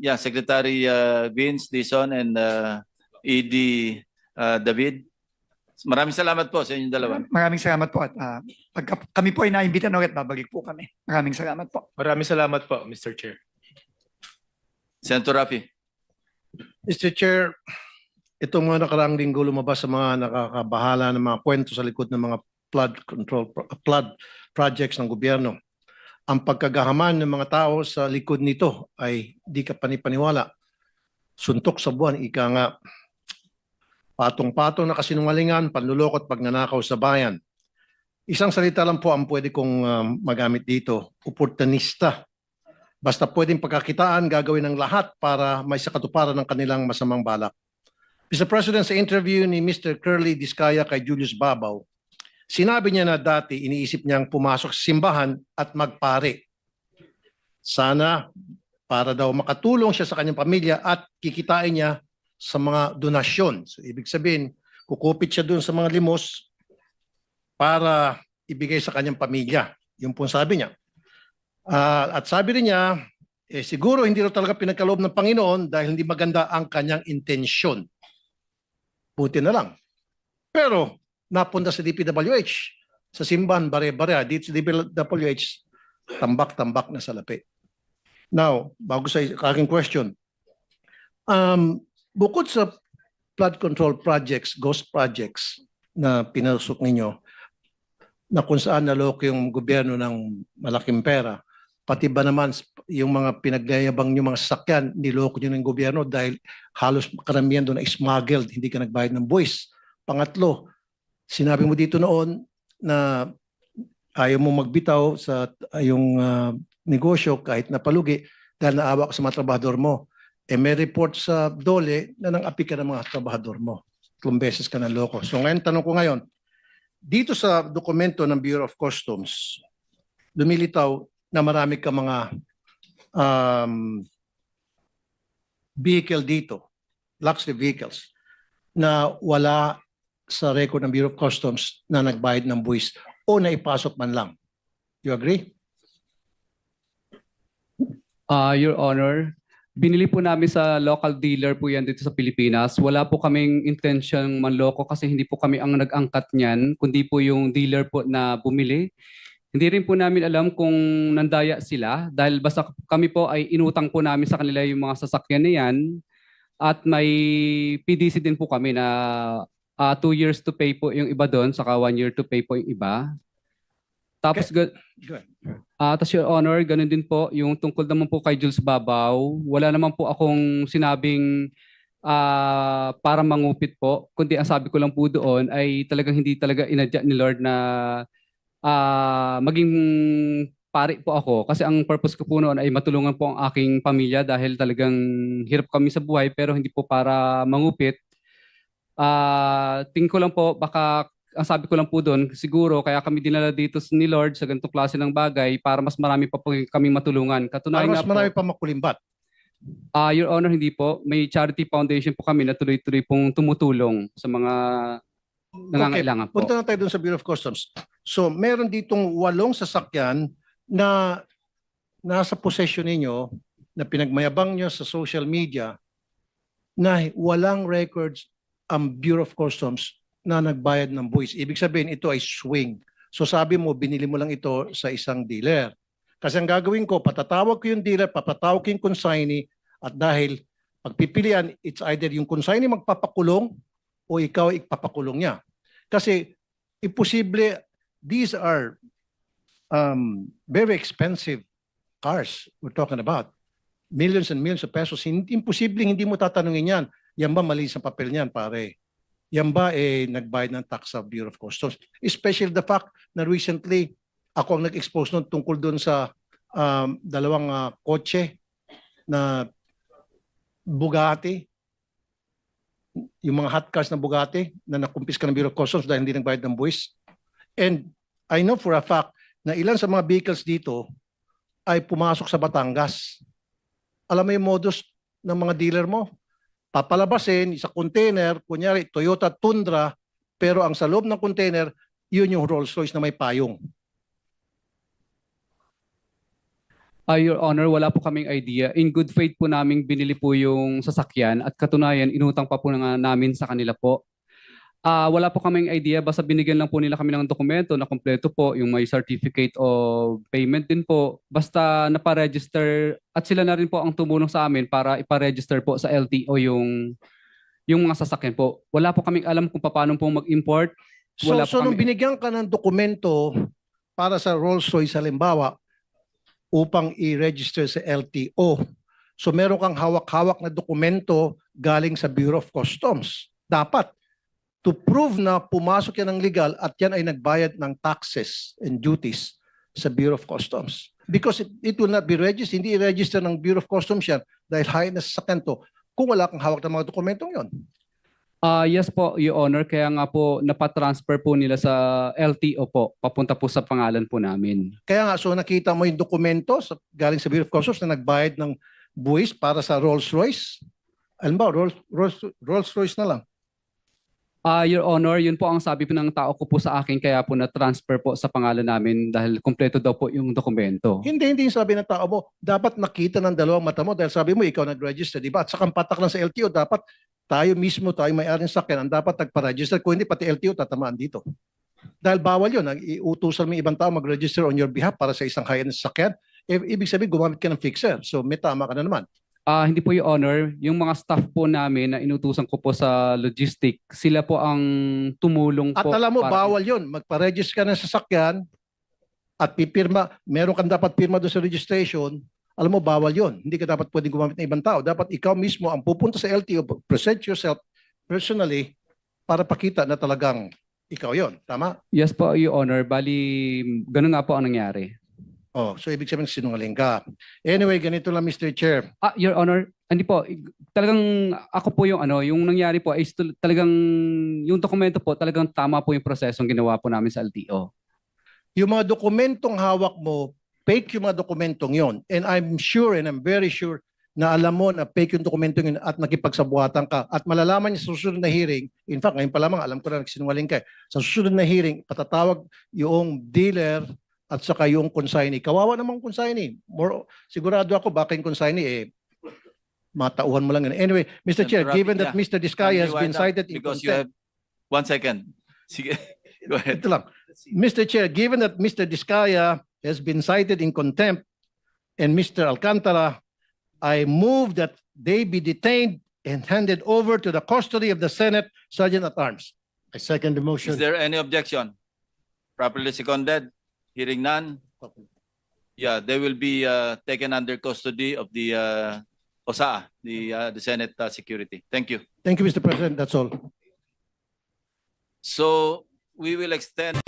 yeah, Secretary Vince Dizon and ED David. Maraming salamat po sa inyong dalawa. Maraming salamat po at pagka kami po ay naimbita na ulit, babalik po kami. Maraming salamat po. Maraming salamat po, Mr. Chair. Senator Rafi. Mr. Chair, itong mga nakaraang linggo lumabas sa mga nakakabahala ng mga kwento sa likod ng mga flood projects ng gobyerno. Ang pagkagahaman ng mga tao sa likod nito ay di ka panipaniwala. Suntok sa buwan, ika nga, patong-patong na kasinungalingan, panluloko at pagnanakaw sa bayan. Isang salita lang po ang pwede kong magamit dito, oportunista. Basta pwedeng pagkakitaan, gagawin ng lahat para may sakatuparan ng kanilang masamang balak. Mr. President, sa interview ni Mr. Curly Discaya kay Julius Babaw, sinabi niya na dati iniisip niyang pumasok sa simbahan at magpare. Sana para daw makatulong siya sa kanyang pamilya at kikitain niya sa mga donasyon. So, ibig sabihin, kukupit siya doon sa mga limos para ibigay sa kanyang pamilya. Yun po sabi niya. At sabi rin niya, siguro hindi rin talaga pinagkaloob ng Panginoon dahil hindi maganda ang kanyang intensyon. Buti na lang. Pero, napunta sa DPWH, sa simbahan, bare-bare. Dito sa DPWH, tambak-tambak na salapi. Now, bago sa aking question, bukod sa flood control projects, ghost projects na pinasok ninyo, na kung saan naloko yung gobyerno ng malaking pera, pati ba naman yung mga pinagyayabang nyo mga sasakyan, niloko nyo ng gobyerno dahil halos karamihan doon na smuggled, hindi ka nagbayad ng buwis. Pangatlo, sinabi mo dito noon na ayaw mo magbitaw sa yung negosyo kahit napalugi dahil naawa ka sa mga trabahador mo. May report sa DOLE na nang-api ka ng mga trabahador mo. 2 beses ka naloko. So ngayon, tanong ko ngayon, dito sa dokumento ng Bureau of Customs, lumilitaw na marami ka mga vehicle dito, luxury vehicles, na wala sa record ng Bureau of Customs na nagbayad ng buwis o naipasok man lang. You agree? Your Honor, binili po namin sa local dealer po yan dito sa Pilipinas. Wala po kaming intention manloko kasi hindi po kami ang nag-angkat niyan, kundi po yung dealer po na bumili. Hindi rin po namin alam kung nandaya sila dahil basta kami po ay inutang po namin sa kanila yung mga sasakyan na yan at may PDC din po kami na 2 years to pay po yung iba doon saka 1 year to pay po yung iba. Tapos, tapos Your Honor, ganun din po yung tungkol naman po kay Jules Babaw. Wala naman po akong sinabing para mangupit po, kundi ang sabi ko lang po doon ay talagang hindi talaga inadya ni Lord na maging pari po ako kasi ang purpose ko po noon ay matulungan po ang aking pamilya dahil talagang hirap kami sa buhay pero hindi po para mangupit. Tingin ko lang po baka ang sabi ko lang po doon siguro kaya kami dinala dito ni Lord sa ganitong klase ng bagay para mas marami pa po kami matulungan. Katunayan mas marami pa makulimbat. Your Honor, hindi po. May charity foundation po kami na tuloy-tuloy pong tumutulong sa mga nangangailangan po. Punta na tayo doon sa Bureau of Customs. So, meron ditong 8 sasakyan na nasa possession ninyo na pinagmayabang nyo sa social media na walang records ang Bureau of Customs na nagbayad ng buwis. Ibig sabihin, ito ay swing. So sabi mo, binili mo lang ito sa isang dealer. Kasi ang gagawin ko, patatawag ko yung dealer, papatawag ko yung consignee, at dahil pagpipilian, it's either yung consignee magpapakulong o ikaw ipapakulong niya. Kasi, imposible, these are very expensive cars we're talking about. Millions and millions of pesos. Imposible, hindi mo tatanungin yan. Yan ba mali sa papel niyan, pare? Yan ba nagbayad ng tax sa Bureau of Customs? Especially the fact na recently, ako ang nag-expose nun tungkol doon sa 2 kotse na Bugatti, yung mga hot cars na Bugatti na nakumpiska ng Bureau of Customs dahil hindi nagbayad ng buwis. And I know for a fact na ilan sa mga vehicles dito ay pumasok sa Batangas. Alam mo yung modus ng mga dealer mo? Papalabasin sa container, kunyari Toyota Tundra, pero ang sa loob ng container, yun yung Rolls Royce na may payong. Your Honor, wala po kaming idea. In good faith po naming binili po yung sasakyan at katunayan, inutang pa po nga namin sa kanila po. Wala po kaming idea, basta binigyan lang po nila kami ng dokumento na kompleto po, yung may certificate of payment din po. Basta naparegister at sila na rin po ang tumulong sa amin para iparegister po sa LTO yung mga sasakyan po. Wala po kaming alam kung paano po mag-import. So, Wala po nung kami- binigyan ka ng dokumento para sa Rolls-Royce halimbawa upang i-register sa LTO, so meron kang hawak-hawak na dokumento galing sa Bureau of Customs. Dapat to prove na pumasok yan ng legal at yan ay nagbayad ng taxes and duties sa Bureau of Customs. Because it will not be registered, hindi i-register ng Bureau of Customs yan dahil high na sa to kung wala kang hawak ng mga dokumentong yon. Yes po, Your Honor. Kaya nga po napatransfer po nila sa LTO po. Papunta po sa pangalan po namin. Kaya nga, so nakita mo yung dokumento galing sa Bureau of Customs na nagbayad ng buwis para sa Rolls-Royce? Alam ba, Rolls-Royce na lang. Your Honor, yun po ang sabi po ng tao ko po sa akin. Kaya po na-transfer po sa pangalan namin dahil kumpleto daw po yung dokumento. Hindi yung sabi ng tao mo. Dapat nakita ng dalawang mata mo dahil sabi mo ikaw nag-register, di ba? At saka patak lang sa LTO, dapat tayo mismo, tayo may-ari ng sakyan, ang dapat nagpa-register. Kung hindi, pati LTO tatamaan dito. Dahil bawal yun. Iutusan mo yung ibang tao mag-register on your behalf para sa isang high-end sakyan. Ibig sabihin, gumamit ka ng fixer. So may tama ka na naman. Hindi po, Your Honor. Yung mga staff po namin na inutusan ko po sa logistic, sila po ang tumulong At po. alam mo, para- bawal yun. Magpa-register ka ng sasakyan at pipirma, meron kang dapat pirma doon sa registration. Alam mo, bawal yun. Hindi ka dapat pwedeng gumamit ng ibang tao. Dapat ikaw mismo ang pupunta sa LTO, present yourself personally para pakita na talagang ikaw yon. Tama? Yes po, Your Honor. Bali, ganun nga po ang nangyari. Oh, so ibig sabihin sinungaling ka. Anyway, ganito lang Mr. Chair. Your Honor, hindi po. Talagang ako po yung yung nangyari po ay talagang yung dokumento po, talagang tama po yung prosesong ginawa po namin sa LTO. Yung mga dokumentong hawak mo, fake yung mga dokumentong yon. And I'm sure and I'm very sure na alam mo na fake yung dokumentong yun at nakipagsabuhatan ka. At malalaman niya sa susunod na hearing, in fact, ngayon pa lamang alam ko na nagsinungaling ka. Sa susunod na hearing, patatawag yung dealer at saka yung consignee. Kawawa namang consignee. Sigurado ako baka yung consignee matauhan mo lang. Anyway, Mr. Chair, given that Mr. Diskaya has been cited in Because you contempt. have 1 second. Sige, go ahead. Ito lang. Mr. Chair, given that Mr. Diskaya has been cited in contempt and Mr. Alcantara, I move that they be detained and handed over to the custody of the Senate Sergeant at Arms. I second the Is motion. there any objection? Properly seconded? Hearing none? Yeah, they will be taken under custody of the OSA, the Senate Security. Thank you. Thank you, Mr. President. That's all. So we will extend